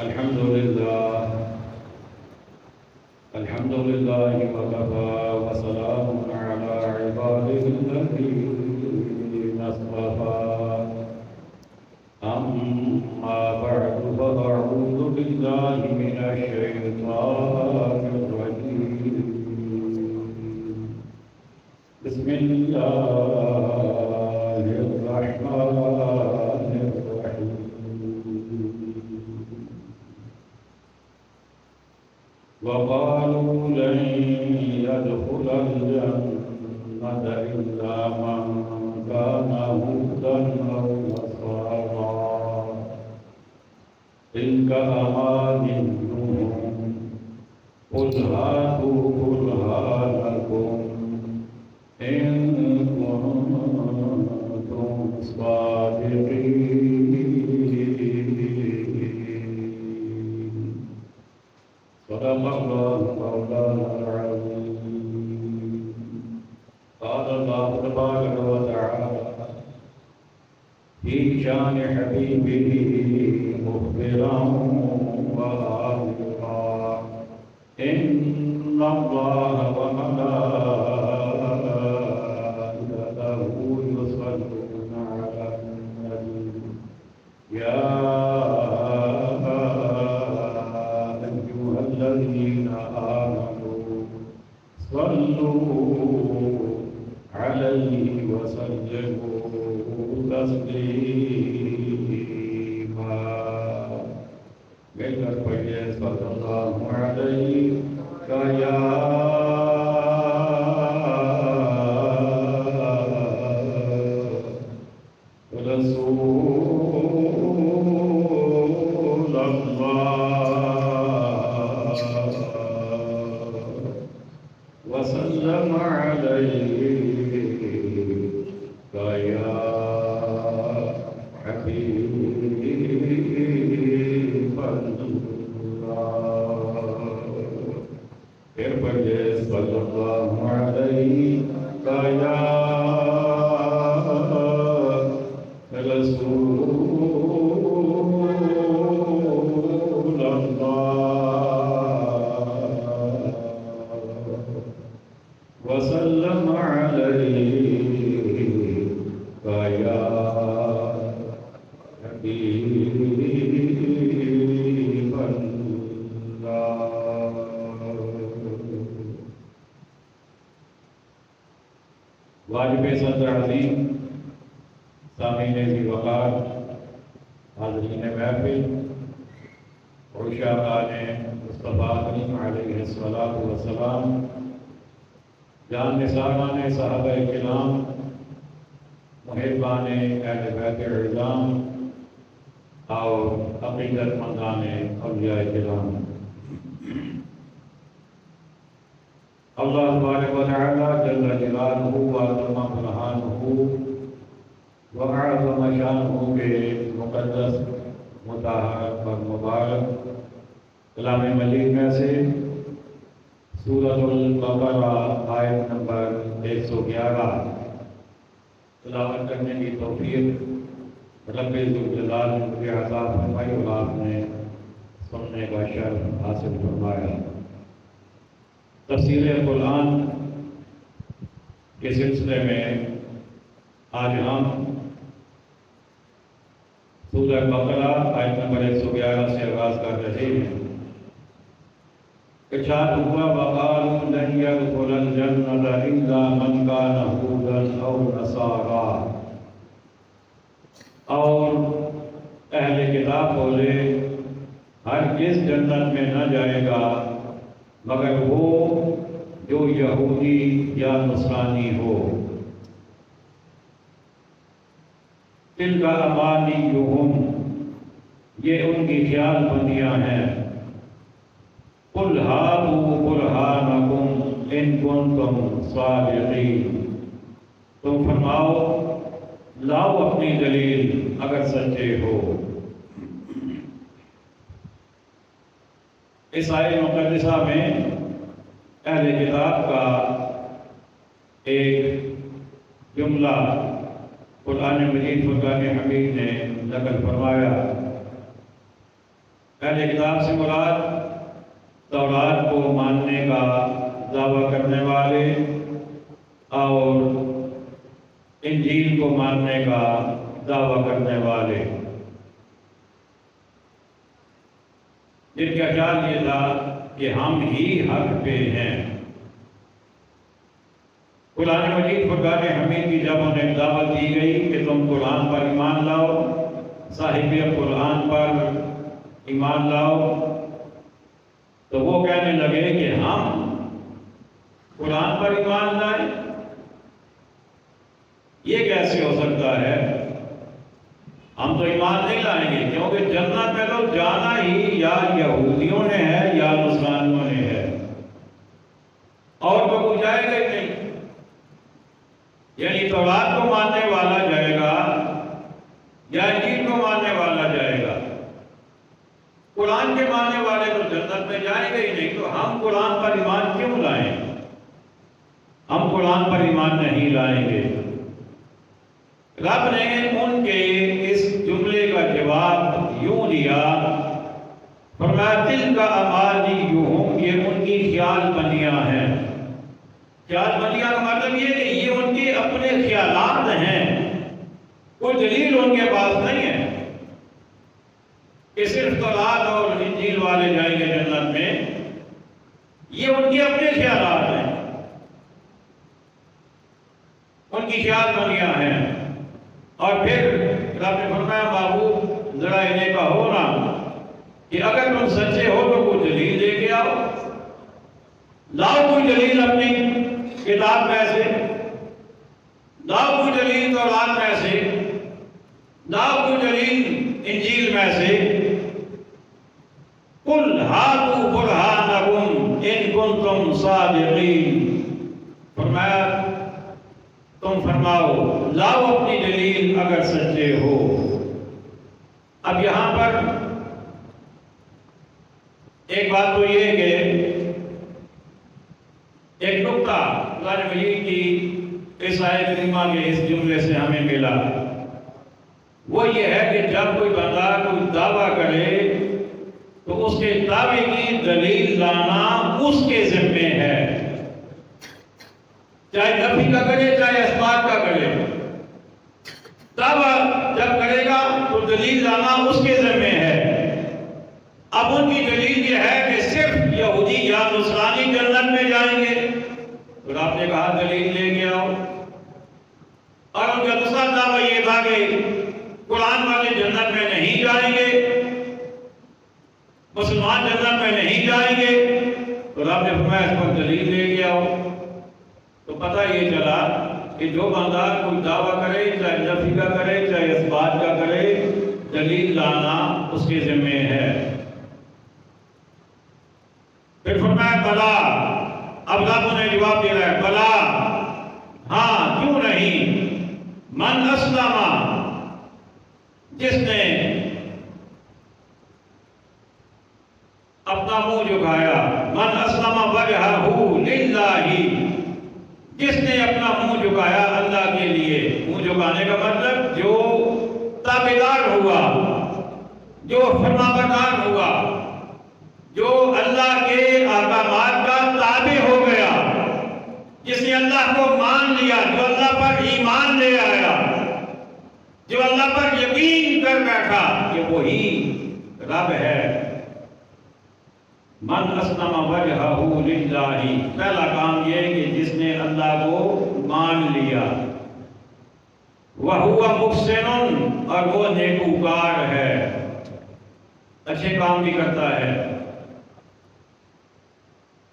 الحمد لله وكفى وسلام على عباده الذين اصطفى أما بعد فأعوذ بالله من الشيطان الرجيم بسم الله الرحمن الرحيم وقالوا لن يدخل الجنة إلا من كان هودا أو نصارى تلك أمانيهم قل هاتوا برهانكم إن كنتم صادقين صدق الله مولانا العظيم قال الله تبارك وتعالى في شان حبيبه مخبرا وآمرا إن الله وملائكته يصلون على النبي يا أيها الذين آمنوا صلوا عليه وسلموا تسليما ملت پڑھیے صلی اللہ علیہ یا رسول اللہ وسلم علیہ یا حبیب اللہ پھر پڑھیے صلی اللہ علیہ یا رسول اللہ وسلم علیہ یا حبیب اللہ واجب صدر عظیم سامعین ذی وقار حاضرین محفل عشاقان مصطفیٰ کریم علیہ الصلوۃ والسلام جان نثاران صحابہ کرام محبان اہل بیت اعظام اور عقیدت مندان اولیاء کرام اللہ تبارک و تعالی جل جلالہ وعظم برہانہ وعظم شانہ کے مقدس مطہر اور مبارک کلام مجید میں سے سورۃ البقرہ آیت نمبر 111 تلاوت کرنے کی توفیق رب ذوالجلال نے مجھے عطا فرمائی اور آپ نے سننے کا شرف حاصل فرمایا۔ تفسیر قرآن کے سلسلے میں آج ہم سورہ بقرہ آیت نمبر 111 سے آغاز کر رہے ہیں۔ ارشاد ہوا وقالوا لن يدخل الجنة إلا من كان هودا أو نصارى، اور اہل کتاب بولے ہرگز جنت میں نہ جائے گا مگر وہ جو یہودی یا نصرانی ہو۔ تلک امانیہم، یہ ان کی خیال بندیاں ہیں۔ قل ہاتوا برہانکم ان کنتم صادقین، تم فرماؤ لاؤ اپنی دلیل اگر سچے ہو۔ اس آیت مقدسہ میں اہل کتاب کا ایک جملہ قرآن مجید فرقان حمید نے نقل فرمایا۔ اہل کتاب سے مراد تورات کو ماننے کا دعویٰ کرنے والے اور انجیل کو ماننے کا دعویٰ کرنے والے، جن کا خیال یہ تھا کہ ہم ہی حق پہ ہیں۔ قرآن مجید فرقان حمید کی جب انہیں دعوت دی گئی کہ تم قرآن پر ایمان لاؤ، صاحب قرآن پر ایمان لاؤ، تو وہ کہنے لگے کہ ہم قرآن پر ایمان لائیں؟ یہ کیسے ہو سکتا ہے؟ ہم تو ایمان نہیں لائیں گے، کیونکہ جنت میں تو جانا ہی یا یہودیوں نے ہے یا مسلمانوں نے ہے، اور تو کوئی جائے گا ہی نہیں۔ یعنی تورات کو ماننے والا جائے گا یا انجیل کو ماننے والا جائے گا، قرآن کے ماننے والے تو جنت میں جائیں گے ہی نہیں۔ تو ہم قرآن پر ایمان کیوں لائیں؟ ہم قرآن پر ایمان نہیں لائیں گے۔ رب نے ان کے اس جملے کا جواب یوں دیا، فرمایا تلک امانیہم، یہ ان کی خیال بندیاں ہیں۔ خیال بندیاں کا مطلب یہ کہ یہ ان کے اپنے خیالات ہیں، کوئی دلیل ان کے پاس نہیں ہے کہ صرف تورات اور انجیل والے جائیں گے جنت میں۔ یہ ان کے اپنے خیالات ہیں، ان کی خیال بندیاں ہیں۔ اور پھر رب نے فرمایا محبوب ذرا انہیں کہو نا کہ اگر تم سچے ہو تو کوئی دلیل لے کے آؤ، لاؤ کوئی دلیل اپنی کتاب میں سے، لاؤ کوئی دلیل تورات میں سے، لاؤ کوئی دلیل انجیل میں سے۔ قل ہاتوا برہانکم ان کنتم صادقین، فرمایا تم فرماؤ لاؤ اپنی دلیل اگر سچے ہو۔ اب یہاں پر ایک بات تو یہ کہ ایک نقطہ قرآن مجید کی اس آیت کریمہ کے اس جملے سے ہمیں ملا، وہ یہ ہے کہ جب کوئی بندہ کوئی دعویٰ کرے تو اس کے دعوے کی دلیل لانا اس کے ذمے ہے، چاہے نفی کا کرے چاہے اثبات کا کرے۔ دعویٰ جب کرے گا تو دلیل لانا اس کے ذمے ہے۔ اب ان کی دلیل یہ ہے کہ صرف یہودی یا نصرانی جنت میں جائیں گے، تو آپ نے کہا دلیل لے کے آؤ۔ اور ان کا دوسرا دعویٰ یہ تھا کہ قرآن والے جنت میں نہیں جائیں گے، مسلمان جنت میں نہیں جائیں گے، تو آپ نے فرمایا اس پر دلیل لے کے آؤ۔ تو پتہ یہ چلا کہ جو بندہ کوئی دعویٰ کرے چاہے نفی کا کرے چاہے اثبات کا کرے، دلیل لانا اس کے ذمے ہے۔ پھر فرمایا بلا، اب رب نے جواب دے رہا ہے بلا، ہاں کیوں نہیں، من اسلم، جس نے اپنا منہ جھکایا، من اسلم وجہہ للہ، جس نے اپنا منہ جھکایا اللہ کے لیے۔ منہ جھکانے کا مطلب جو تابعدار ہوا، جو فرمانبردار ہوا، جو اللہ کے احکامات کا تابع ہو گیا، جس نے اللہ کو مان لیا، جو اللہ پر ایمان لے آیا، جو اللہ پر یقین کر بیٹھا، یہ وہی رب ہے۔ من اسلم وجہہ للہ، پہلا کام یہ ہے کہ جس نے اللہ کو مان لیا، وَهُوَ مُحْسِنٌ، اور وہ نیکوکار ہے، اچھے کام بھی کرتا ہے۔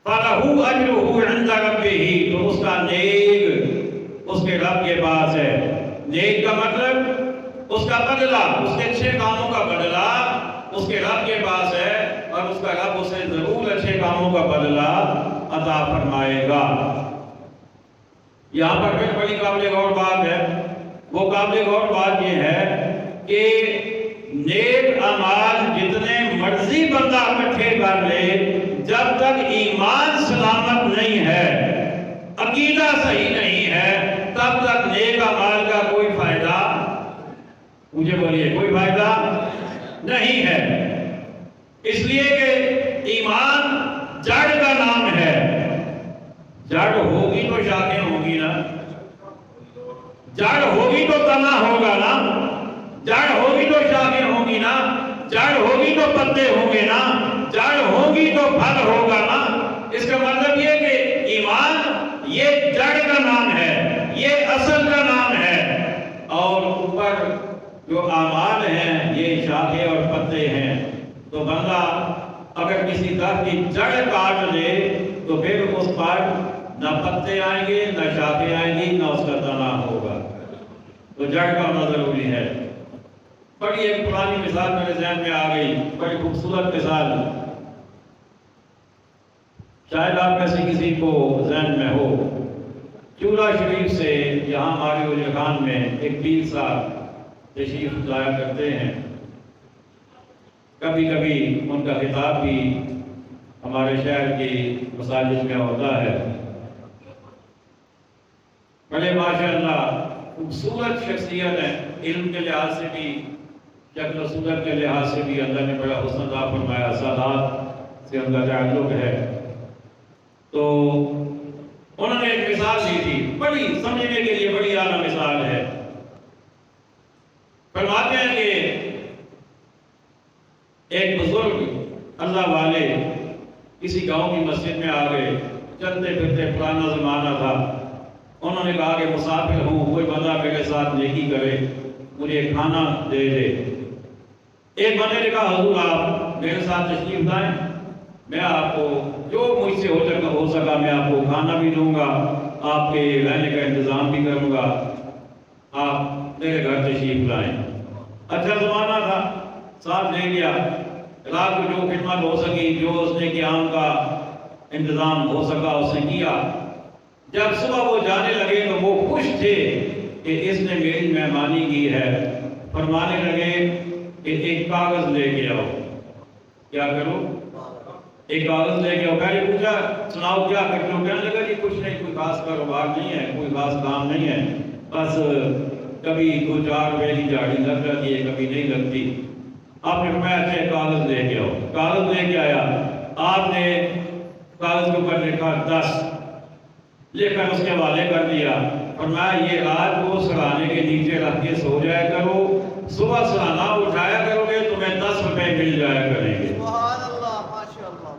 فَلَهُ أَجْرُهُ عِنْدَ رَبِّهِ، تو اس کا نیک اس کے رب کے پاس ہے۔ نیک کا مطلب اس کا بدلہ، اس کے اچھے کاموں کا بدلہ اس کے رب کے پاس ہے، اور اس کا رب اسے ضرور اچھے کاموں کا بدلہ عطا فرمائے گا۔ یہاں پر پھر بڑی قابل غور بات ہے، وہ قابل غور بات یہ ہے کہ نیک اعمال جتنے مرضی بندہ اکٹھے کر لے، جب تک ایمان سلامت نہیں ہے، عقیدہ صحیح نہیں ہے، تب تک نیک اعمال کا کوئی فائدہ، مجھے بولیے، کوئی فائدہ نہیں ہے۔ اس لیے کہ ایمان جڑ کا نام ہے. جڑ ہوگی تو شاخیں ہوگی نا, جڑ ہوگی تو تنا ہوگا نا, جڑ ہوگی تو شاخیں ہوگی نا, جڑ ہوگی تو پتے ہوں گے نا, جڑ ہوگی تو پھل ہوگا نا. اس کا مطلب یہ کہ ایمان یہ جڑ کا نام ہے, یہ اصل کا نام ہے, اور اوپر جو اعمال ہیں یہ شاخیں اور پتے ہیں. تو بندہ اگر کسی درخت کی جڑ کاٹ لے تو پھر اس پر نہ پتے آئیں گے, نہ شاخیں آئیں گی, نہ اس کا تنا ہوگا. تو جڑ کا ہونا ضروری ہے. بڑی ایک پرانی مثال میرے ذہن میں آ گئی, بڑی خوبصورت مثال, شاید آپ میں سے کسی کو ذہن میں ہو. چولہ شریف سے یہاں ہمارے وزیر خان میں ایک پیر صاحب تشریف لایا کرتے ہیں. کبھی کبھی ان کا خطاب بھی ہمارے شہر کی مساجد میں ہوتا ہے. بڑے ماشاءاللہ خوبصورت شخصیت ہے, علم کے لحاظ سے بھی, شکل و صورت کے لحاظ سے بھی اللہ نے بڑا حسن عطا فرمایا, سادات سے ان کا تعلق ہے. تو انہوں نے ایک مثال دی تھی, بڑی سمجھنے کے لیے بڑی اعلیٰ مثال ہے. فرماتے ہیں کہ ایک بزرگ اللہ والے کسی گاؤں کی مسجد میں آ گئے. چلتے پھرتے پرانا زمانہ تھا. انہوں نے کہا کہ مسافر ہوں, کوئی بندہ میرے ساتھ نیکی کرے, مجھے کھانا دے دے. ایک بندے نے کہا حضور آپ میرے ساتھ تشریف لائیں, میں آپ کو جو مجھ سے ہو سکا میں آپ کو کھانا بھی دوں گا, آپ کے رہنے کا انتظام بھی کروں گا, آپ میرے گھر تشریف لائیں. اچھا زمانہ تھا, ساتھ لے گیا. رات کو جو خدمت ہو سکی, جو اس نے قیام کا انتظام ہو سکا اس نے کیا. جب صبح وہ جانے لگے تو وہ خوش تھے کہ اس نے میری مہمانی کی ہے. فرمانے لگے کہ ایک کاغذ لے کے آؤ. کیا کرو؟ ایک کاغذ لے کے آؤ. پہلے پوچھا سناؤ کیا کرتے ہو؟ کہنے لگا جی کچھ نہیں, کوئی خاص کاروبار نہیں ہے, کوئی خاص کام نہیں ہے, بس کبھی 2-4 روپے کی جھاڑی لگ جاتی ہے, کبھی نہیں لگتی. آپ نے فرمایا اچھا کاغذ لے کے آؤ. کاغذ لے کے آیا. آپ نے کاغذ کے اوپر لکھا 10, لے کر اس کے حوالے کر دیا. فرمایا یہ رات کو سرانے کے نیچے رکھ کے سو جایا کرو, صبح سرانا اٹھایا کرو گے تمہیں 10 روپے مل جایا کریں گے. سبحان اللہ, ماشاءاللہ.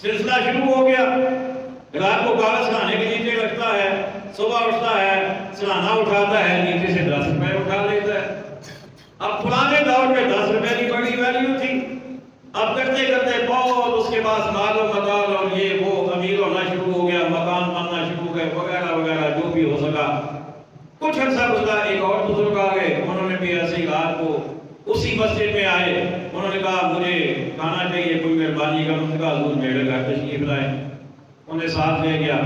سلسلہ شروع ہو گیا. رات کو کاغذ سرانے کے نیچے رکھتا ہے, صبح اٹھتا ہے, سرانا اٹھاتا ہے, نیچے سے 10 روپے اٹھا لیتا ہے. اب پرانے دور میں 10 روپے کی بڑی ویلیو تھی. اب کرتے کرتے بہت اس کے پاس مال و متال اور یہ وہ امیر ہونا شروع ہو گیا, مکان بننا شروع ہو گئے, وغیرہ وغیرہ جو بھی ہو سکا. کچھ عرصہ گزرا, ایک اور بزرگ آ گئے. انہوں نے بھی ایسی رات کو اسی مسجد میں آئے. انہوں نے کہا مجھے کھانا چاہیے, کوئی مہربانی کر. انہوں نے کہا حضور میرے گھر تشریف لائیں. انہیں ساتھ لے گیا,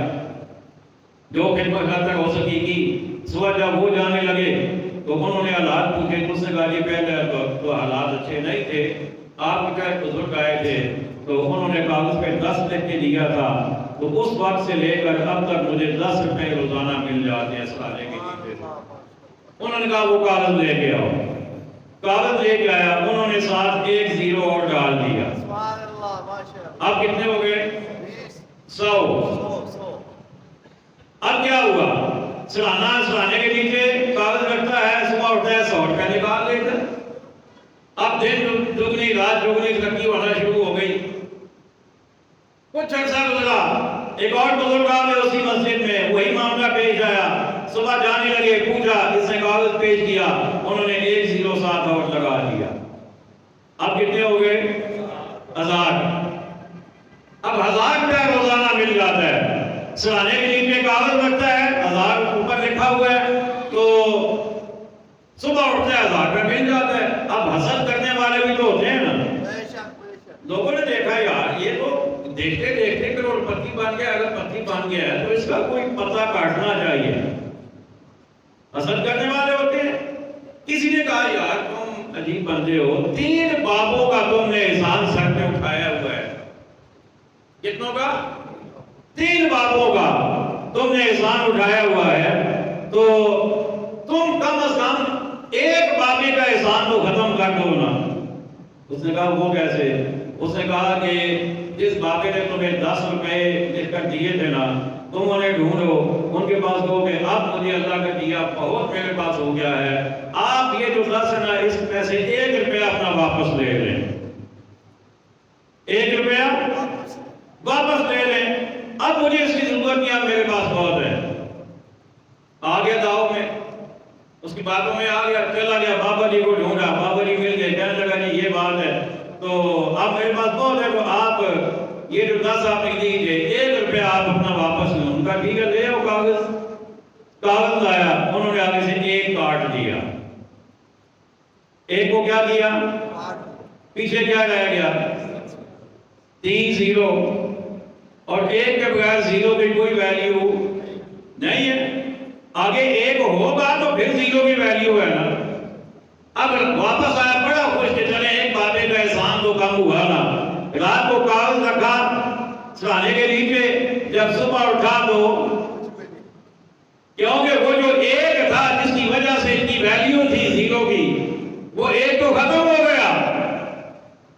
جو خدمت گھر تک ہو سکی کی. صبح جب وہ جانے لگے تو انہوں نے حالات پوچھے. اس نے کہا جی پہلے تو حالات اچھے نہیں تھے, آپ کے کیا بزرگ آئے تھے تو انہوں نے کاغذ پہ 10 لکھ کے دیا تھا, تو اس وقت سے لے کر اب تک مجھے 10 روپے روزانہ مل جاتے ہیں سرانے کے نیچے سے. انہوں نے کہا وہ کاغذ لے کے آؤ. کاغذ لے کے آیا. انہوں نے ساتھ 1 زیرو اور ڈال دیا. سبحان اللہ, ماشاءاللہ. اب کتنے ہو گئے؟ 100. اب کیا ہوا؟ سرانے کے نیچے کاغذ رکھتا ہے, صبح اٹھتا ہے 100 روپے نکال لیتا ہے. اب دن دگنی رات دگنی ترقی ہونا شروع ہو گئی. کچھ عرصہ گزرا, ایک اور بزرگ آ گئے اسی مسجد میں, وہی معاملہ پیش آیا. صبح جانے لگے, پوچھا, اس نے کاغذ پیش کیا. انہوں نے 1 زیرو ساتھ اور لگا دیا. اب کتنے ہو گئے؟ 1000. اب 1000 روپے روزانہ مل جاتا ہے. سرانے کے نیچے کاغذ رکھتا ہے, 1000 اوپر لکھا ہوا ہے, تو صبح اٹھتا ہے 1000 روپے مل جاتا ہے. اب حسد کرنے والے بھی تو ہوتے ہیں نا. لوگوں نے دیکھا یار یہ تو دیکھتے دیکھتے کروڑ پتی بن گیا. اگر پتی بن گیا ہے تو اس کا کوئی پتہ کاٹنا چاہیے. حسد کرنے والے ہوتے ہیں. کسی نے کہا یار تم عجیب بندے ہو, 3 بابوں کا تم نے احسان سر پہ اٹھایا ہوا ہے. کتنوں کا؟ 3 بابوں کا تم نے احسان اٹھایا ہوا ہے, تو تم کم از کم ایک بابے کا احسان تو ختم کر دو نا. اس نے کہا وہ کیسے؟ اس نے کہا کہ جس باقی نے تمہیں 10 روپے لکھ کر دیے تھے نا، تم انہیں ڈھونڈو، ان کے پاس کہو کہ اب مجھے اللہ کا دیا بہت میرے پاس ہو گیا ہے، آپ یہ جو 10 ہے نا اس میں سے 1 روپیہ اپنا واپس لے لیں، 1 روپیہ واپس لے لیں، اب مجھے اس کی ضرورت نہیں، اب میرے پاس بہت ہے۔ آگے داؤ میں اس کی باتوں میں آ گیا، چلا گیا بابا جی کو ڈھونڈا، بابا جی مل گئے، کہنے لگا جی یہ بات ہے، تو اب میرے پاس بہت ہے، تو آپ یہ جو 10 آپ لکھ دیجیے، 1 روپیہ آپ اپنا واپس لیں۔ ان کا ٹھیک ہے، لے آؤ کاغذ لایا، انہوں نے آگے سے 1 کاٹ دیا، 1 کو کیا کیا، پیچھے کیا رہ گیا، 3 0، اور 1 کے بغیر 0 کی کوئی ویلیو نہیں ہے، آگے 1 ہوگا تو پھر 0 کی ویلیو ہے نا۔ اب واپس آیا بڑا خوش کہ چلے ایک بابے کا احسان تو کم ہوا نا، رات کو کاغذ رکھا سرانے کے نیچے، جب صبح اٹھا تو کیونکہ وہ جو 1 تھا جس کی وجہ سے ان کی ویلیو تھی 0 کی، وہ 1 تو ختم ہو گیا،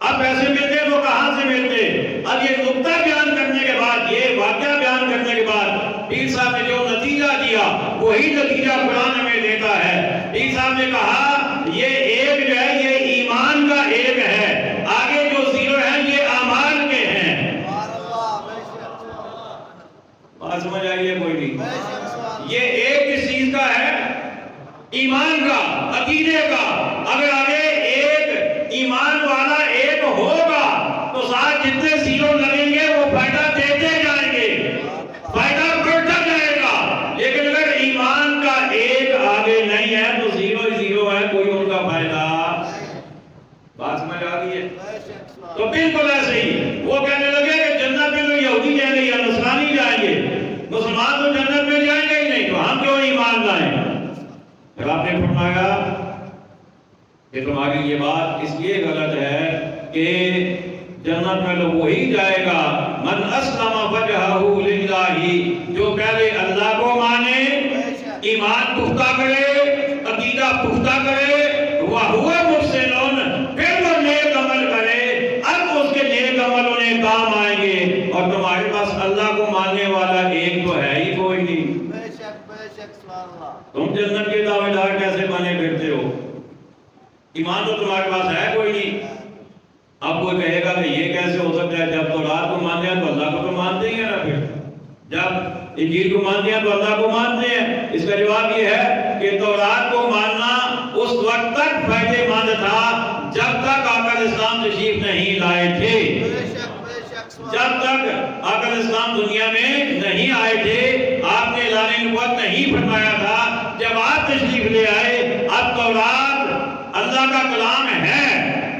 اب پیسے ملتے تو کہاں سے ملتے؟ اب یہ نقطہ بیان کرنے کے بعد، یہ واقعہ بیان کرنے کے بعد پیر صاحب نے جو نتیجہ دیا وہی نتیجہ قرآن ہمیں دیتا ہے۔ پیر صاحب نے کہا یہ 1 جو ہے یہ ایمان کا 1 ہے، آگے جو 0 ہیں یہ اعمال کے ہیں۔ بات سمجھ آئیے کوئی نہیں؟ یہ 1 کس چیز کا ہے؟ ایمان کا، عقیدے کا۔ اگر آگے 1 ایمان والا 1 ہوگا تو ساتھ جتنے 0 لگیں گے وہ فائدہ دیتے جائیں گے، فائدہ بڑھتا جائے گا۔ لیکن اگر ایمان کا 1 آگے نہیں ہے تو 0 ہی 0 ہے، کوئی ان کا فائدہ۔ بات سمجھ آ گئی ہے؟ تو بالکل ایسے ہی وہ کہنے لگے کہ جنت میں تو یہودی جائیں گے یا نصرانی جائیں گے، مسلمان تو جنت میں جائیں گے ہی نہیں، تو ہم کیوں ایمان لائیں؟ پھر آپ نے فرمایا کہ تمہاری یہ بات اس لیے غلط ہے کہ جنت میں تو وہی جائے گا من اسلم وجہہ للہ، جو پہلے اللہ کو مانے، ایمان پختہ کرے، عقیدہ پختہ کرے، وَهُوَ مُحْسِنٌ، پھر وہ نیک عمل کرے، اب اس کے نیک عمل انہیں کام آئیں گے۔ اور تمہارے پاس اللہ کو ماننے والا 1 تو ہے ہی کوئی نہیں، تم جنت کے دعوے دار کیسے بنے پھرتے ہو؟ ایمان تو تمہارے پاس ہے کوئی نہیں۔ اب کوئی کہے گا کہ یہ کیسے ہو سکتا ہے، جب تورات کو مانتے ہیں تو اللہ کو تو مانتے ہی ہیں نا، پھر جب انجیل کو مانتے ہیں تو اللہ کو مانتے ہیں۔ اس کا جواب یہ ہے کہ تورات کو ماننا اس وقت تک فائدہ مند تھا جب تک آقا اسلام تشریف نہیں لائے تھے، جب تک آقا اسلام دنیا میں نہیں آئے تھے، آپ نے اعلان نبوت نہیں فرمایا تھا۔ جب آپ تشریف لے آئے، اب تورات اللہ کا کلام ہے،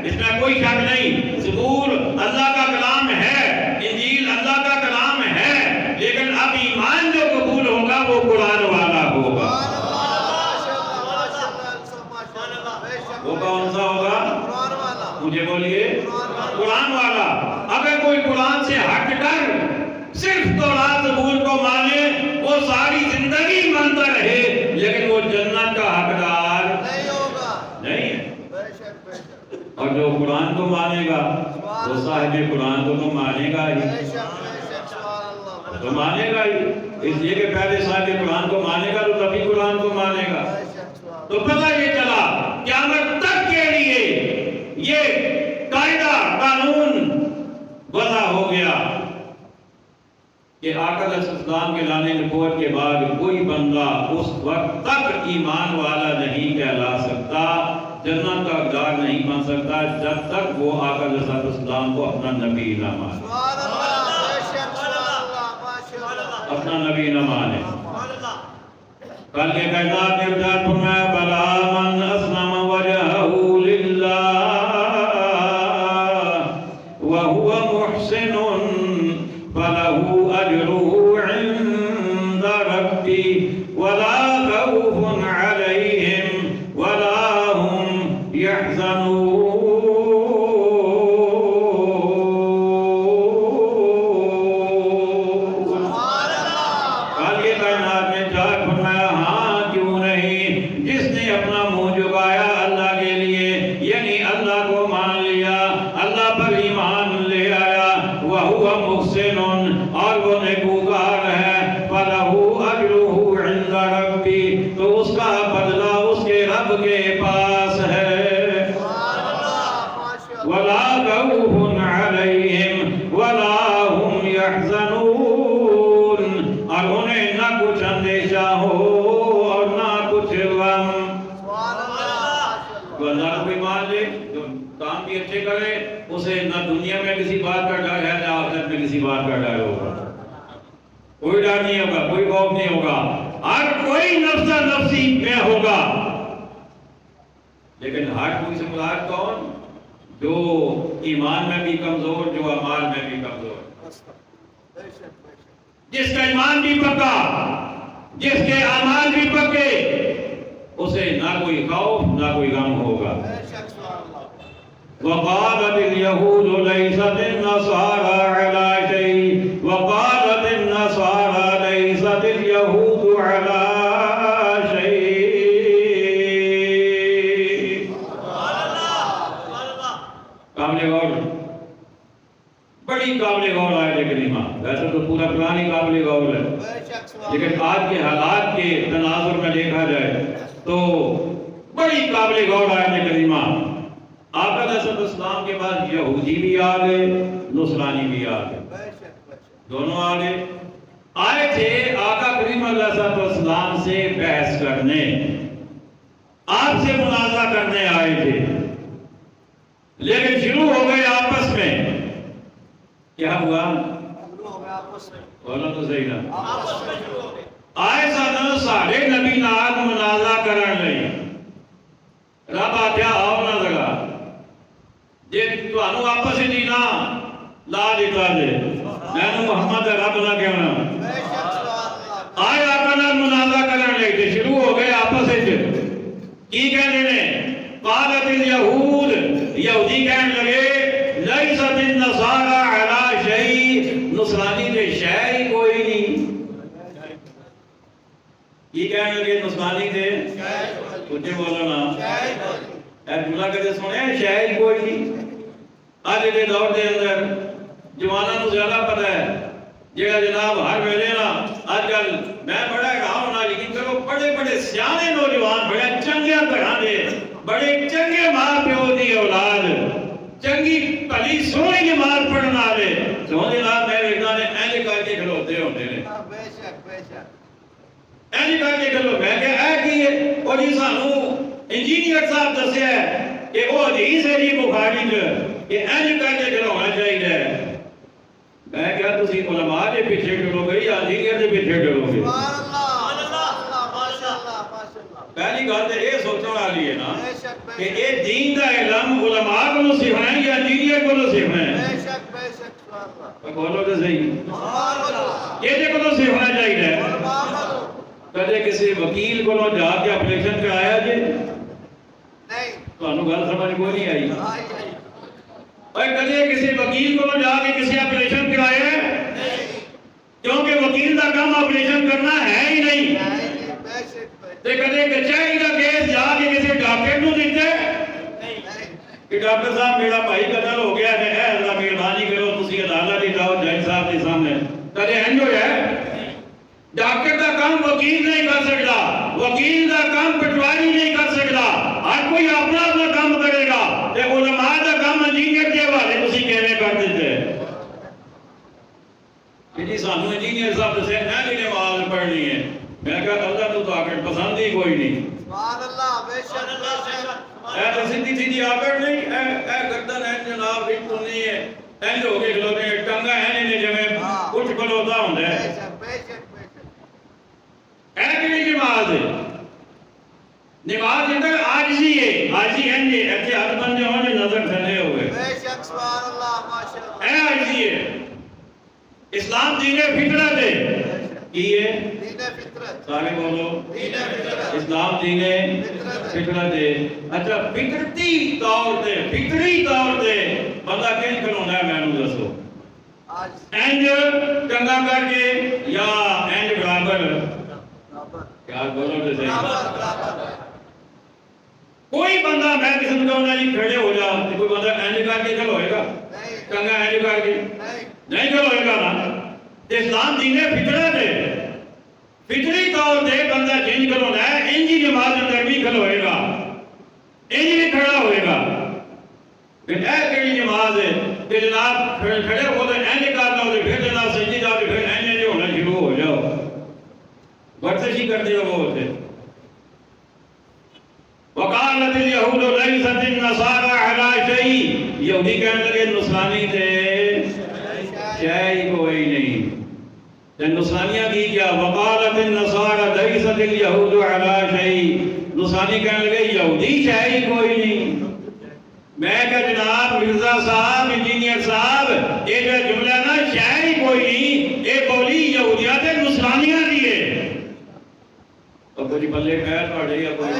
اس میں کوئی شک نہیں، زبور اللہ کا کلام ہے، انجیل اللہ کا کلام ہے، لیکن اب ایمان جو قبول ہوگا وہ قرآن والا ہوگا۔ وہ کون سا ہوگا؟ مجھے بولیے، قرآن والا۔ اگر کوئی قرآن سے ہٹ کر صرف تورات زبور کو مانے، وہ ساری زندگی مانتا رہے لیکن وہ جنت کا حقدار نہیں ہے۔ اور جو قرآن کو مانے گا وہ صاحب قرآن کو تو مانے گا ہی، تو مانے گا ہی، اس لیے کہ پہلے صاحب قرآن کو مانے گا تو تبھی قرآن کو مانے گا۔ تو پتہ یہ چلا قیامت تک کے لیے یہ قاعدہ قانون وضع ہو گیا کہ آقا علیہ السلام کے لانے نبوت کے بعد کوئی بندہ اس وقت تک ایمان والا نہیں کہلا سکتا، جنت کا حقدار نہیں بن سکتا جب تک وہ آقا علیہ السلام کو اپنا نبی نہ مانے، اپنا نبی نہ مانے۔ کل کے کائنات نے ارشاد فرمایا بلا من اسلم وجہہ للہ وہو محسن فلہ اجرہ عند ربی ولا خوف علیہم ولا هم يحزنون۔ کل کے کائنات نے ارشاد فرمایا ہاں کیوں نہیں، جس نے اپنا منہ جھکایا اللہ کے لیے، یعنی اللہ کو مان لیا، اللہ پر ایمان میں کسی بات کا ڈر ہے نہ آخرت میں کسی بات کا ڈر ہوگا. کوئی ڈر نہیں ہوگا, کوئی خوف نہیں ہوگا, ہر کوئی نفس نفسی میں ہوگا. لیکن ہر کوئی سے مراد کون؟ جو ایمان میں بھی کمزور, جو اعمال میں بھی کمزور. جس کا ایمان بھی پکا, جس کے اعمال بھی پکے, اسے نہ کوئی خوف نہ کوئی غم ہوگا. وقالت اليهود ليست النصارى على شيء وقالت النصارى ليست اليهود على شيء. قابل غور, بڑی قابل غور آیت کریمہ. ویسے تو پورا قرآن ہی قابل غور ہے, لیکن آج کے حالات کے تناظر میں دیکھا جائے تو بڑی قابل غور آیت کریمہ. آقا علیہ السلام کے بعد یہودی بھی آ گئے, نصرانی بھی آ گئے, دونوں آ گئے. آئے تھے آقا کریم علیہ السلام سے بحث کرنے, آپ سے مناظرہ کرنے آئے تھے, لیکن شروع ہو گئے آپس میں. کیا ہوا؟ بولو تو صحیح نا. آئے ساتھ سارے نبی نال مناظرہ کرن لئی. رب آخیا آؤ نہ لگا جی تمہوں آپس ہی نہ لا دیتا جے, میں محمد رب نہ کہنا. آئے آقا نال مناظرہ کرن لئی تے شروع ہو گئے آپس وچ. کی کہنے نے؟ قالت الیہود, یہودی کہنے لگے لیست النصارى علی شیء, نصرانی تے شے ہی کوئی نہیں. کی کہنے لگے؟ نصرانی تے کچھ بولو نا. اے جملہ کدے سنیا شے ہی کوئی نہیں. اج دے دور دے اندر جواناں نوں زیادہ پتہ ہے جڑا جناب ہر ویلے نا اج کل میں بڑا گاؤں نہ لیکن کرو بڑے بڑے سیانے نوجوان بڑے چنگے گھراں دے بڑے چنگے ماں پیو دی اولاد چنگی بھلی سونی نماز پڑھن والے سو جناب میں ویکھدا نے اینج کر کے کھلوتے ہوندے نے. بے شک بے شک. اینج کر کے کھلو. میں کہ اے کی ہے او جی سانوں انجینئر صاحب دسیا ہے کہ وہ حدیث ہے جی بخاری چ کہ اینج کر کے کھلونا چاہیے. میں کیا تسی علماء دے پیچھے ٹرو گے یا انجینئر دے پیچھے ٹرو گے؟ پہلی گل تے یہ سوچنے والی ہے نا کہ یہ دین دا علم علماء کو سکھنا ہے یا انجینئر کو سکھنا ہے؟ بولو تو صحیح. یہ کو سکھنا چاہیے. کدے کسی وکیل کو جا کے اپریشن کرایا جی؟ تمہیں گل سمجھ کوئی نہیں آئی. اور کدے کسی وکیل کو جا کے کسی اپریشن کرایا ہے؟ کیونکہ وکیل کا کام اپریشن کرنا ہے ہی نہیں. تے کدے کچہری کا کیس جا کے کسی ڈاکٹر نو دیتے کہ ڈاکٹر صاحب میرا بھائی قتل ہو گیا ہے, اے اللہ مہربانی کرو تسی عدالت دی جاؤ جج صاحب کے سامنے. کدے انج ہویا ہے؟ ڈاکٹر کا کام وکیل نہیں کر سکتا, وکیل کا کام پٹواری نہیں کر سکتا. ہر کوئی اپنا اپنا کام کرے گا. تے علماء کا کام انجینئر کے حوالے تسی کیویں کر دیتے کہ جی سانوں انجینئر صاحب دسے اینی نماز پڑھنی ہے. میں کہا اللہ تو آکڑ پسند ہی کوئی نہیں. سبحان اللہ. بے شک. اے تو سیدھی سیدھی آکڑ نہیں, اے گردن ہے جناب ایک تو نہیں ہے, اینج ہو کے کھلوتے ٹنگا ہے نہیں جویں اٹھ کھلوتا ہوندا ہے. بے شک بے شک. اے کیڑی نماز ہے؟ نماز اندر عاجزی ہے. عاجزی ہے جی ایتھے ہاتھ بندے ہون جو نظر تھلے ہوئے. بے شک. سبحان اللہ. ماشاءاللہ. اے عاجزی ہے. اسلام دین فطرت ہے. کی ہے؟ دین فطرت. سارے بولو. دین فطرت. اسلام دین فطرت ہے. اچھا فطرتی طور تے فطری طور تے بندہ کہیں کھلونا ہے مینوں دسو؟ اینج ٹنگا کر کے یا اینج برابر؟ کیا بولو تو صحیح. کوئی بندہ میں قسم کا جی کھڑے ہو جا, کوئی بندہ اینج کر کے کھلوئے گا؟ ٹنگا اینج کر کے نہیں کھلوئے گا نا. اسلام دین فطرت ہے. فطری طور تے بندہ جنج کھلونا ہے انج ہی نماز اندر بھی کھلوئے گا, انج بھی کھڑا ہوئے گا. پھر اے کیڑی نماز ہے کہ جناب کھڑے ہو تو اینج کرنا ہو پھر جناب سجدے جا کے پھر اینج ہونا شروع ہو جاؤ. ورزش ہی کرتے ہو وہ ہوتے. وقالت اليہود لیست النصارى علی شیء، یہودی کہنے لگے نصرانی تھے شے کوئی نہیں. نصرانیہ کی کیا؟ وقالت النصارى لیست اليہود علی شیء، نصرانی کہنے لگے یہودی شے کوئی نہیں. میں کہا جناب مرزا صاحب انجینئر صاحب یہ جو جملہ نا شے کوئی نہیں، یہ بولی یہودیات نصرانیہ دیئے. اب کوئی بلے خیر پڑھ رہی ہے کوئی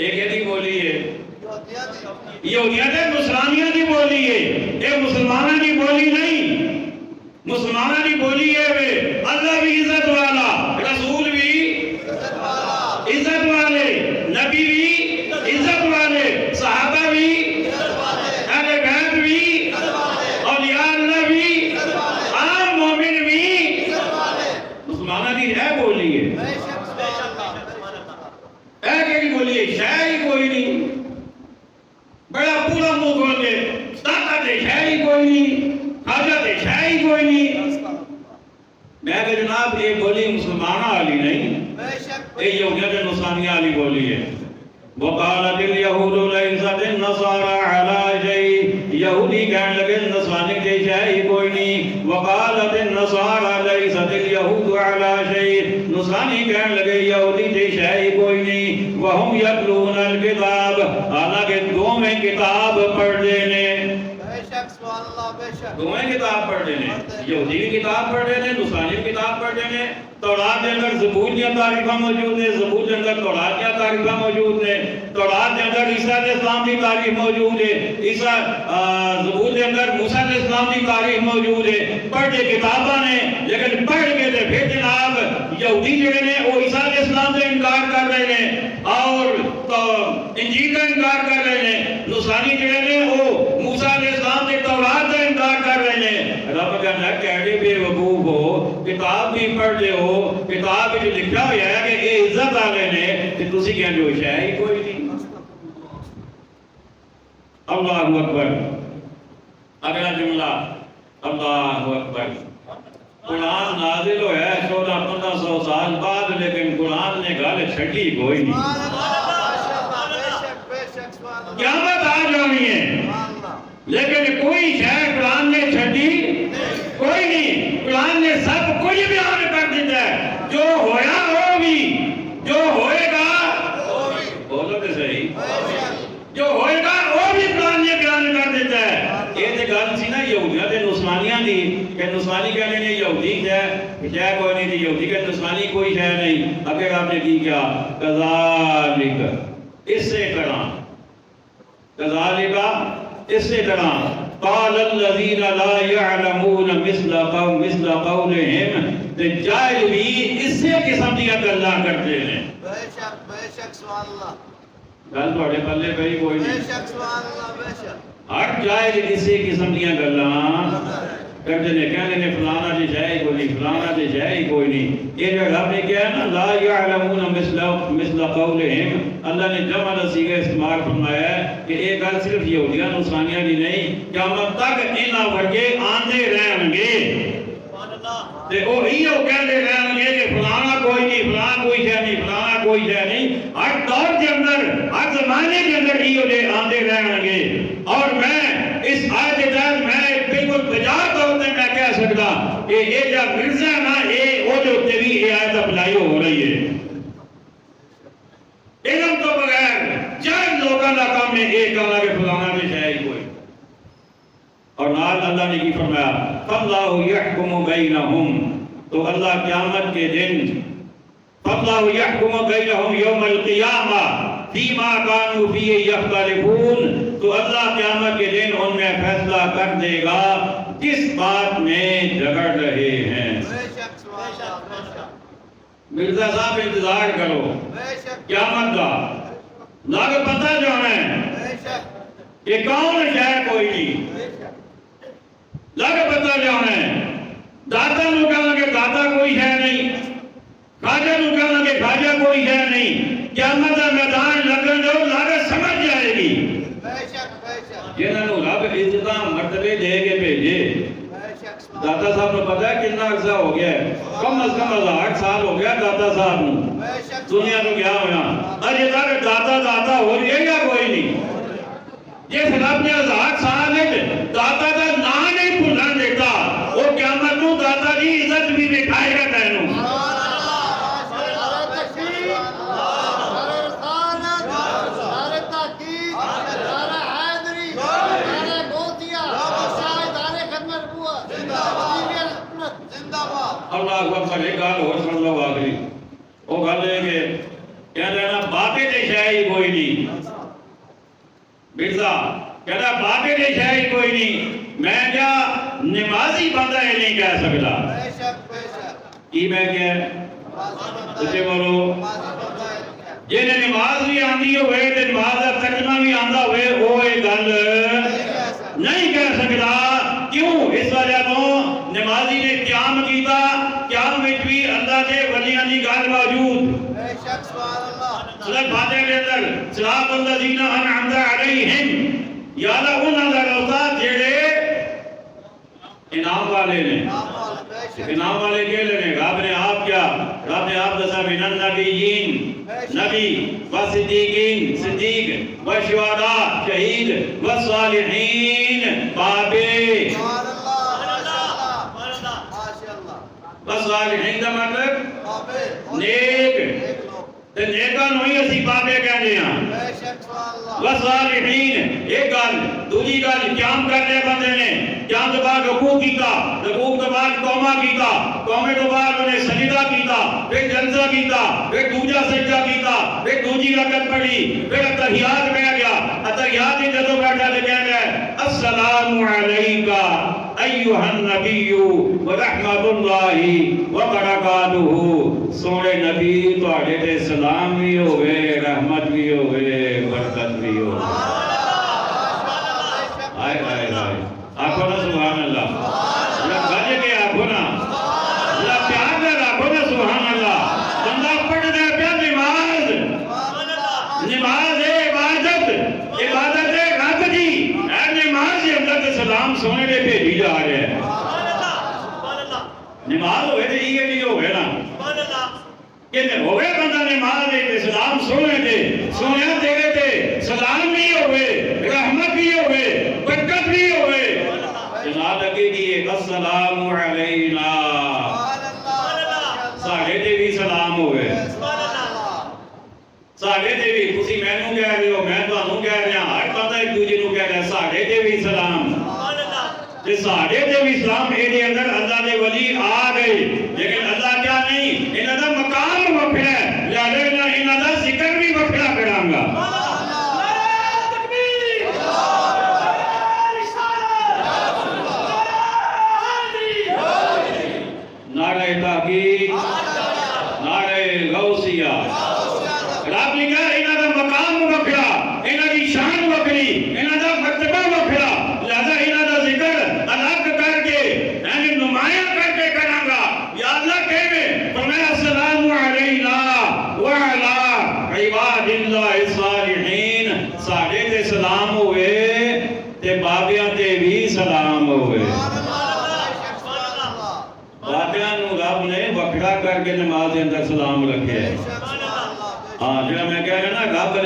ایک ایڈی بولی ہے یہودیت نصرانیہ دی بولی ہے، یہ مسلمانہ دی بولی نہیں. مسلمانہ دی بولی ہے اللہ بھی عزت والا، رسول بھی عزت والے، نبی بھی عزت والے، صحابہ بھی، اہل بیت بھی، اولیاء اللہ بھی، عام مومن بھی. مسلمانہ دی ہے بولی ہے، بولیے شاعری کوئی نہیں. بڑا پورا منہ کھول کے داتا دے شاعری کوئی نہیں، خواجہ دے شاعری کوئی نہیں. میں کہ جناب یہ بولی مسلمانہ والی نہیں، یہ یہودیت نصرانیہ والی بولی ہے. وقالت اليہود لیست النصارى علی شیء، یہودی کہنے لگے نصرانی کے شے کوئی نہیں. وقالت النصارى لیست اليہود علی شیء، نصرانی کہنے لگے یہودی کے شے کوئی نہیں. وہم یتلون الکتاب، حالانکہ دو میں کتاب پڑھ دینے، دوئیں کتاب پڑھ دینے، یہودی بھی کتاب پڑھ دینے، نصرانی بھی کتاب پڑھ دینے. تورات کے اندر زبور کی تعریفہ موجود ہے، زبور کے اندر تورات کی تعریفہ موجود ہے. تورات کے اندر عیسیٰ علیہ السلام کی تعریف موجود ہے، زبور کے اندر موسیٰ علیہ السلام کی تعریف موجود ہے. پڑھ دے کتاباں نے، لیکن پڑھ کے دے پھر جناب یہودی جو ہے وہ عیسیٰ علیہ السلام سے انکار کر رہے ہیں اور انجیل کا انکار کر رہے ہیں. نصرانی جو ہے وہ موسیٰ علیہ السلام سے تورات کا انکار کر رہے ہیں. رب کہنا ہے کہتے بے وقوف ہو، کتاب بھی پڑھ دے ہو، کتاب میں جو لکھا ہوا ہے کہ یہ عزت والے نے، کہ تسی کہندے ہو شے ہی کوئی نہیں. اللہ اکبر. اگلا جملہ اللہ اکبر. قرآن نازل ہوا ہے 1400-1500 سال بعد، لیکن قرآن نے گل چھٹی کوئی نہیں. قیامت آ جانی ہے لیکن کوئی شے قرآن نے چھٹی کوئی نہیں. قرآن نے سب کچھ بیان کر دیتا ہے، جو ہویا وہ بھی، جو ہوئے گا بولو تو صحیح، جو ہوئے گا وہ بھی قرآن نے بیان کر دیتا ہے. یہ تو گل سی نا یہودیت نصرانیہ دی، کہ نصرانی کہنے نے یہودی ہے شے کوئی نہیں تھی، یہودی کہ نصرانی کوئی شے نہیں. اگر آپ نے کی کیا کذالک، اس سے طرح، کذالک اس سے طرح. قال الذين لا يعلمون مثل قولهم، تے جاہل بھی اس سے قسم دیا گلاں کرتے ہیں. بے شک سبحان اللہ. گل تھوڑے پلے پئی کوئی نہیں. بے شک سبحان اللہ. بے شک ہر جاہل اسی قسم دیا گلاں کرتے ہیں، کہنے نے فلانا جی شے کوئی نہیں، فلانا جی شے کوئی نہیں. یہ جو رب نے کہا نا لا يعلمون مثل قولهم، اللہ نے جمع صیغہ استعمال فرمایا ہے کہ یہ گل صرف یہودیاں نصرانیاں دی نہیں، قیامت تک انہاں ورگے آندے رہن گے تے او ایو کہندے رہن گے کہ فلانا کوئی نہیں، فلانا کوئی شے نہیں، فلانا کوئی شے نہیں. ہر دور کے اندر، ہر زمانے کے اندر ایو دے آندے رہن گے. اور میں اس آیت کے تحت میں بالکل بجا طور پہ میں کہہ سکتا کہ یہ جو مرزا نا یہ وہ جو تیری یہ آیت اپلائی ہو رہی ہے. علم تو بغیر جائز لوگوں کا کام میں ایک کہنا کہ فلانا بھی شے ہی کوئی. اور نال اللہ نے کی فرمایا فاللہ یحکم بینہم، تو اللہ قیامت کے دن فاللہ یحکم بینہم یوم القیامہ فیما کانوا فیہ یختلفون، تو اللہ قیامت کے دن ان میں فیصلہ کر دے گا کس بات میں جھگڑ رہے ہیں. بے شک سبحان اللہ. بے شک مرزا صاحب انتظار کرو قیامت کا، لاگ پتہ جو ہے بے شک کہ کون شے کوئی نہیں. لگ پتہ جو ہے داتا نو کہنا کہ داتا کوئی ہے نہیں، خواجہ نو کہنا کہ خواجہ کوئی ہے نہیں. قیامت کا میدان لگن جو لاگ سمجھ جائے گی. بے شک بے شک جنہاں نو رب عزتاں مرتبے دے کے بھیجے. بے شک سبحان داتا صاحب نے پتا ہے کتنا عرصہ ہو گیا ہے؟ کم از کم 1000 سال ہو گیا داتا صاحب نو. دنیا تو کیا ہویا اجے تک داتا داتا ہو رہی ہے یا کوئی نہیں جس رب نے 1000 سال داتا دا نام نہیں بھولن دیتا وہ قیامت نو داتا دی عزت بھی دکھائے گا تینوں اللہ اکبر ایک گل اور سن لو آخری وہ گل ہے کہ کہنا نا باقی تے شے ہی کوئی نہیں مرزا کہنا باقی تے شے ہی کوئی نہیں میں کیا نمازی بندہ یہ نہیں کہہ سکتا کی میں کیا اچھے بولو جنہیں نماز بھی آندی ہوئے تے نماز کا ترجمہ بھی آندا ہوئے وہ یہ گل نہیں کہہ سکتا کیوں اس وجہ تو نمازی نے قیام کیتا قیام وچ بھی اللہ دے ولیاں دی گل موجود بے شک سبحان اللہ سورۃ فاتحہ دے اندر صراط الذین انعمت علیہم یا اللہ انہاں دا روتا جڑے انعام والے نے انعام والے کے لیے رب نے آپ کیا رب نے آپ دسا من النبیین نبی و صدیقین صدیق و شہداء شہید و صالحین بابے و صالحین دا مطلب نیک تے نیکاں نوں ہی اسی بابے کہنے ہیں و صالحین ایک گل دوسری گل قیام کرنے بندے نے قیام تو بعد رکوع کیتا رکوع تو بعد قوما کیتا قومے تو بعد انہیں سجدہ کیتا پھر جلسہ کیتا پھر دوجا سجدہ کیتا پھر دوجی رکعت پڑھی پھر اتحیات کہہ گیا اتحیات ہی جدو بیٹھا تو کہہ گیا السلام علیکہ ایھا النبی ورحمت اللہ وبرکاتہ سونے نبی تواڈے تے سلام بھی ہوئے رحمت بھی ہوئے برکت بھی ہوئے آئے آئے آئے آخو نا سبحان اللہ اللہ بھاجے کے آخو نا اللہ پیار دے آخو نا سبحان اللہ بندہ پڑھ دے پیا نماز نماز ہے عبادت عبادت ہے رب دی اے نماز کے اندر تے سلام سونے دے بھیجی جا رہے ہیں نماز ہوئے تے یہ نہیں ہوئے نا کہ ہوئے بندہ نماز دے سلام سونے دے سونے تیرے تے سلام بھی ہوئے رحمت بھی ہوئے برکت بھی ہوئے جناب لگے کہ السلام علینا ساڑھے تے بھی سلام ہوئے ساڑھے تے بھی کسی میں نوں کہہ رہے ہو میں تو انہوں کہہ رہے ہیں ہر بندہ ایک دوجے نوں کہہ رہے ہیں ساڑھے تے بھی سلام تے ساڑھے تے بھی سلام اے اندر اللہ دے ولی آ گئے لیکن اللہ کیا نہیں انہاں دا مقام وکھرا ہے لہذا انہاں دا ذکر بھی وکھرا کراں گا نعرہ تحقیق نعرہ غوثیہ رب نے کہا انہاں دا مقام وکھرا انہاں دی شان وکھری انہاں دا مرتبہ وکھرا لہذا انہاں دا ذکر الگ کر کے یعنی نمایاں کر کے کراں گا یا اللہ کہے فرمایا السلام علینا وعلی عباد اللہ الصالحین ساڑھے تے سلام ہوئے تے بابیاں تے بھی سلام ہوئے بابیاں نو رب نے وکھڑا کر کے نماز دے اندر سلام رکھے ہاں جڑا میں کہہ رہا نا رب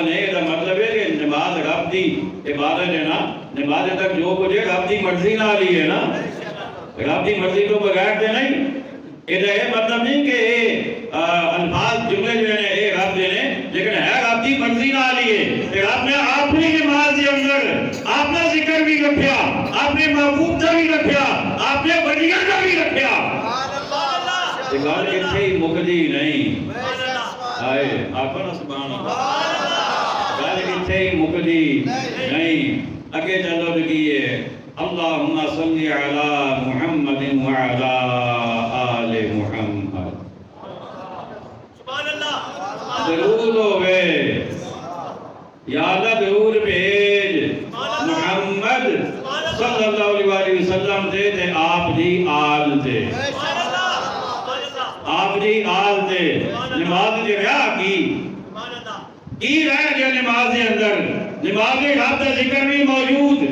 نے دا مطلب ہے کہ نماز رب دی عبادت ہے نا نماز تک جو کچھ ہے رب دی مرضی نال ہی ہے نا رب دی مرضی تو بغیر تے نہیں یہ مطلب نہیں کہ الفاظ جملے جو ہیں اے رب دے نے لیکن ہے رب دی مرضی نال ہی ہے کہ رب نے اپنی نماز دے اندر اپنا ذکر بھی رکھیا اپنے محبوب دا بھی رکھیا اپنے ولیاں دا بھی رکھیا یہ گل اتنے ہی مکدی نہیں آئے آپا نا سبحان اللہ گل اتنے ہی مکدی نہیں اگے چلو لگیے اللہم صلی علی محمد وعلی آل محمد سبحان اللہ درود ہوئے یا اللہ درود بھیج محمد صلی اللہ علیہ وسلم دے تے آپ دی آل دے آپ دی آل دے نماز دے رہا کی رہ گیا نماز دے اندر نماز دے رب دا ذکر بھی موجود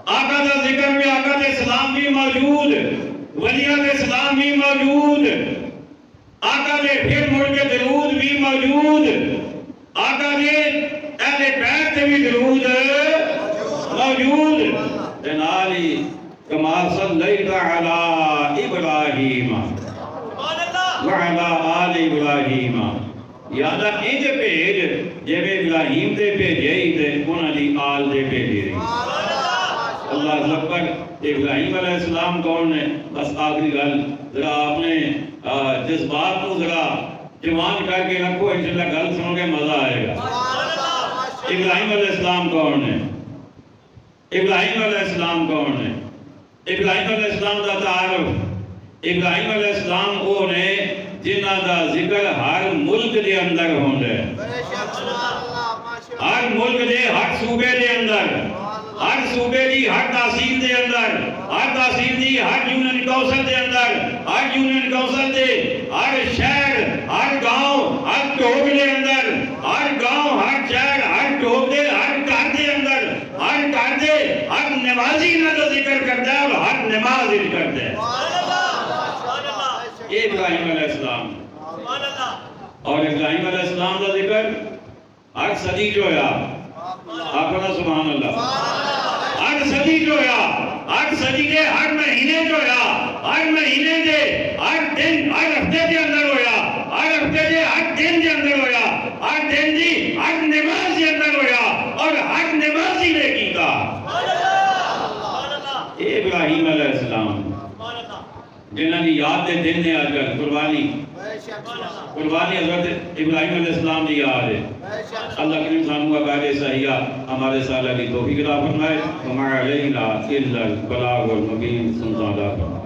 آقا دا ذکر بھی آقا دے سلام بھی موجود ولیہ دے سلام بھی موجود آقا دے پھر مڑ کے درود بھی موجود، آقا دے اہل بیت تے بھی درود موجود، جنالی کما صلیت علی ابراہیم وعلا آل ابراہیم، یادا انج بھیج جویں ابراہیم دے بھیجے ہی تے انہاں دی آل دے بھیجے رہی۔ اللہ اکبر۔ ابراہیم علیہ السلام کون نے؟ بس آخری گل ذرا آپ نے جذبات کو ذرا جوان کر کے رکھو، انشاءاللہ گل سن کے مزہ آئے گا۔ ابراہیم علیہ السلام کون ہے؟ ابراہیم علیہ السلام کون ہے؟ ابراہیم علیہ السلام دا تعارف، ابراہیم علیہ السلام وہ نے جنہ دا ذکر ہر ملک دے اندر ہوندا ہے، بے شک سبحان اللہ ماشاء ہر ملک دے ہر صوبے دے اندر، ہر صوبے دی ہر تحصیل دے اندر، ہر تحصیل دی ہر یونین کونسل دے اندر، ہر یونین کونسل دے ہر شہر، ہر گاؤں، ہر ٹوک دے اندر، ہر گاؤں، ہر شہر، ہر ٹوک دے ہر گھر دے اندر، ہر گھر دے ہر نمازی نہ تو ذکر کرتا ہے اور ہر نماز ذکر کرتا ہے۔ یہ ابراہیم علیہ السلام، اور ابراہیم علیہ السلام کا ذکر ہر صدی جو ہے، اپنا سبحان اللہ، ہر صدی جو ہے، ہر صدی کے ہر مہینے جو ہے، ہر مہینے دے ہر دن، ہر ہفتے کے اندر ہویا، ہر ہفتے دے ہر دن کے اندر ہویا، ہر دن دی ہر نماز کے اندر ہویا، اور ہر نمازی نے کیتا۔ اے ابراہیم علیہ السلام جنہاں دی یاد دے دن نے آج کل قربانی، قربانی حضرت ابراہیم علیہ السلام دی یاد ہے۔ اللہ کریم سانو عقائد صحیحہ ہمارے سالہ کی توفیق عطا فرمائے، وما علینا الا البلاغ المبین، سنتا اللہ فرمائے۔